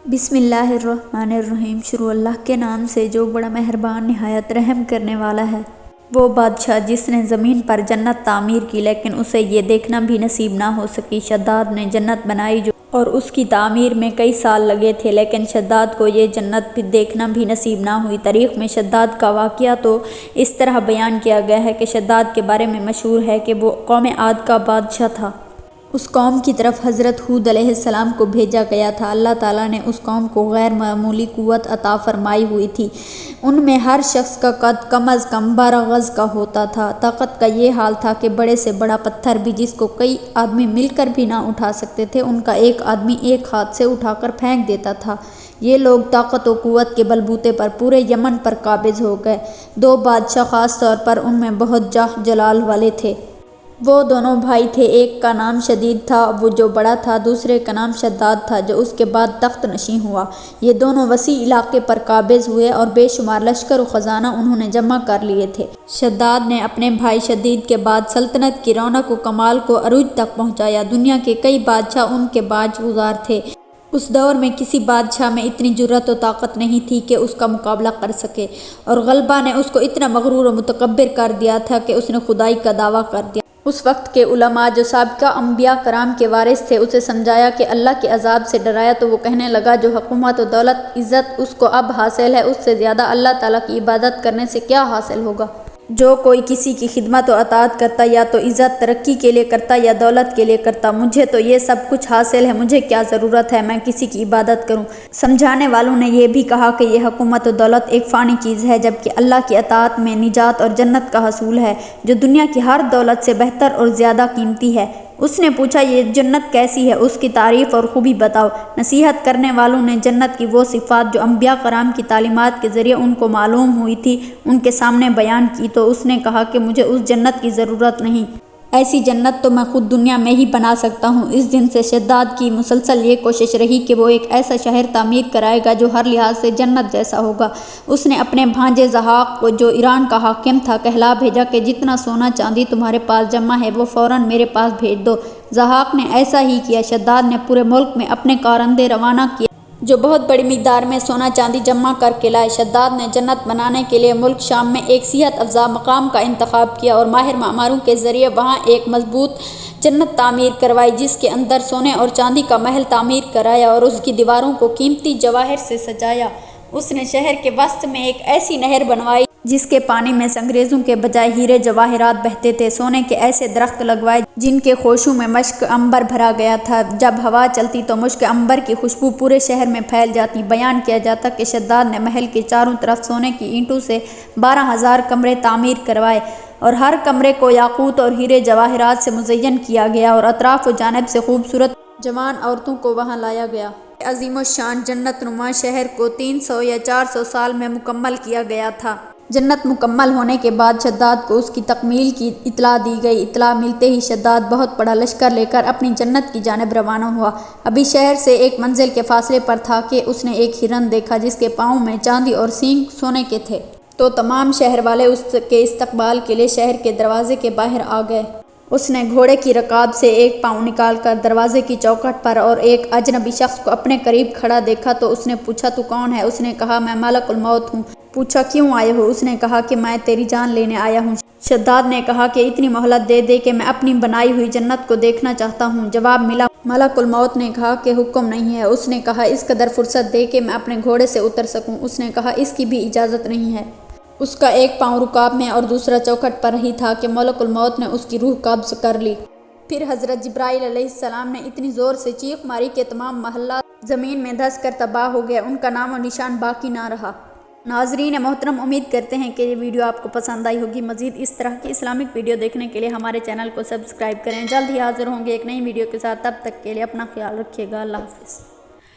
بسم اللہ الرحمن الرحیم۔ شروع اللہ کے نام سے جو بڑا مہربان نہایت رحم کرنے والا ہے۔ وہ بادشاہ جس نے زمین پر جنت تعمیر کی لیکن اسے یہ دیکھنا بھی نصیب نہ ہو سکی۔ شداد نے جنت بنائی اور اس کی تعمیر میں کئی سال لگے تھے لیکن شداد کو یہ جنت دیکھنا بھی نصیب نہ ہوئی۔ تاریخ میں شداد کا واقعہ تو اس طرح بیان کیا گیا ہے کہ شداد کے بارے میں مشہور ہے کہ وہ قوم عاد کا بادشاہ تھا۔ اس قوم کی طرف حضرت ہود علیہ السلام کو بھیجا گیا تھا۔ اللہ تعالیٰ نے اس قوم کو غیر معمولی قوت عطا فرمائی ہوئی تھی۔ ان میں ہر شخص کا قد کم از کم 12 گز کا ہوتا تھا۔ طاقت کا یہ حال تھا کہ بڑے سے بڑا پتھر بھی جس کو کئی آدمی مل کر بھی نہ اٹھا سکتے تھے ان کا ایک آدمی ایک ہاتھ سے اٹھا کر پھینک دیتا تھا۔ یہ لوگ طاقت و قوت کے بلبوتے پر پورے یمن پر قابض ہو گئے۔ 2 بادشاہ خاص طور پر ان میں بہت جاہ جلال والے تھے۔ وہ دونوں بھائی تھے، ایک کا نام شدید تھا وہ جو بڑا تھا، دوسرے کا نام شداد تھا جو اس کے بعد تخت نشین ہوا۔ یہ دونوں وسیع علاقے پر قابض ہوئے اور بے شمار لشکر و خزانہ انہوں نے جمع کر لیے تھے۔ شداد نے اپنے بھائی شدید کے بعد سلطنت کی رونق و کمال کو عروج تک پہنچایا۔ دنیا کے کئی بادشاہ ان کے باج گزار تھے۔ اس دور میں کسی بادشاہ میں اتنی جرأت و طاقت نہیں تھی کہ اس کا مقابلہ کر سکے، اور غلبہ نے اس کو اتنا مغرور و متکبر کر دیا تھا کہ اس نے خدائی کا دعویٰ کر دیا۔ اس وقت کے علماء جو سابقہ انبیاء کرام کے وارث تھے اسے سمجھایا کہ اللہ کے عذاب سے ڈرایا تو وہ کہنے لگا جو حکومت و دولت عزت اس کو اب حاصل ہے اس سے زیادہ اللہ تعالیٰ کی عبادت کرنے سے کیا حاصل ہوگا؟ جو کوئی کسی کی خدمت و اطاعت کرتا یا تو عزت ترقی کے لیے کرتا یا دولت کے لیے کرتا، مجھے تو یہ سب کچھ حاصل ہے، مجھے کیا ضرورت ہے میں کسی کی عبادت کروں؟ سمجھانے والوں نے یہ بھی کہا کہ یہ حکومت و دولت ایک فانی چیز ہے جبکہ اللہ کی اطاعت میں نجات اور جنت کا حصول ہے جو دنیا کی ہر دولت سے بہتر اور زیادہ قیمتی ہے۔ اس نے پوچھا یہ جنت کیسی ہے، اس کی تعریف اور خوبی بتاؤ۔ نصیحت کرنے والوں نے جنت کی وہ صفات جو انبیاء کرام کی تعلیمات کے ذریعے ان کو معلوم ہوئی تھی ان کے سامنے بیان کی تو اس نے کہا کہ مجھے اس جنت کی ضرورت نہیں، ایسی جنت تو میں خود دنیا میں ہی بنا سکتا ہوں۔ اس دن سے شداد کی مسلسل یہ کوشش رہی کہ وہ ایک ایسا شہر تعمیر کرائے گا جو ہر لحاظ سے جنت جیسا ہوگا۔ اس نے اپنے بھانجے ضحاک کو جو ایران کا حاکم تھا کہلا بھیجا کہ جتنا سونا چاندی تمہارے پاس جمع ہے وہ فوراً میرے پاس بھیج دو۔ ضحاک نے ایسا ہی کیا۔ شداد نے پورے ملک میں اپنے کارندے روانہ کیے جو بہت بڑی مقدار میں سونا چاندی جمع کر کے لائے۔ شداد نے جنت بنانے کے لیے ملک شام میں ایک صحت افزا مقام کا انتخاب کیا اور ماہر معماروں کے ذریعے وہاں ایک مضبوط جنت تعمیر کروائی جس کے اندر سونے اور چاندی کا محل تعمیر کرایا اور اس کی دیواروں کو قیمتی جواہر سے سجایا۔ اس نے شہر کے وسط میں ایک ایسی نہر بنوائی جس کے پانی میں سنگریزوں کے بجائے ہیرے جواہرات بہتے تھے۔ سونے کے ایسے درخت لگوائے جن کے خوشبو میں مشک عنبر بھرا گیا تھا، جب ہوا چلتی تو مشک عنبر کی خوشبو پورے شہر میں پھیل جاتی۔ بیان کیا جاتا کہ شداد نے محل کے چاروں طرف سونے کی اینٹوں سے 12,000 کمرے تعمیر کروائے اور ہر کمرے کو یاقوت اور ہیرے جواہرات سے مزین کیا گیا اور اطراف و جانب سے خوبصورت جوان عورتوں کو وہاں لایا گیا۔ عظیم الشان جنت نما شہر کو 300 یا 400 سال میں مکمل کیا گیا تھا۔ جنت مکمل ہونے کے بعد شداد کو اس کی تکمیل کی اطلاع دی گئی۔ اطلاع ملتے ہی شداد بہت بڑا لشکر لے کر اپنی جنت کی جانب روانہ ہوا۔ ابھی شہر سے ایک منزل کے فاصلے پر تھا کہ اس نے ایک ہرن دیکھا جس کے پاؤں میں چاندی اور سینگ سونے کے تھے۔ تو تمام شہر والے اس کے استقبال کے لیے شہر کے دروازے کے باہر آ گئے۔ اس نے گھوڑے کی رکاب سے ایک پاؤں نکال کر دروازے کی چوکھٹ پر اور ایک اجنبی شخص کو اپنے قریب کھڑا دیکھا تو اس نے پوچھا تو کون ہے؟ اس نے کہا میں ملک الموت ہوں۔ پوچھا کیوں آئے ہو؟ اس نے کہا کہ میں تیری جان لینے آیا ہوں۔ شداد نے کہا کہ اتنی مہلت دے دے کہ میں اپنی بنائی ہوئی جنت کو دیکھنا چاہتا ہوں۔ جواب ملا ملک الموت نے کہا کہ حکم نہیں ہے۔ اس نے کہا اس قدر فرصت دے کہ میں اپنے گھوڑے سے اتر سکوں۔ اس نے کہا اس کی بھی اجازت نہیں ہے۔ اس کا ایک پاؤں رکاب میں اور دوسرا چوکھٹ پر ہی تھا کہ ملک الموت نے اس کی روح قبض کر لی۔ پھر حضرت جبرائیل علیہ السلام نے اتنی زور سے چیخ ماری کہ تمام محلات زمین میں دھس کر تباہ ہو گئے، ان کا نام و نشان باقی نہ رہا۔ ناظرین محترم، امید کرتے ہیں کہ یہ ویڈیو آپ کو پسند آئی ہوگی۔ مزید اس طرح کی اسلامک ویڈیو دیکھنے کے لیے ہمارے چینل کو سبسکرائب کریں۔ جلد ہی حاضر ہوں گے ایک نئی ویڈیو کے ساتھ، تب تک کے لیے اپنا خیال رکھیے گا۔ اللہ حافظ۔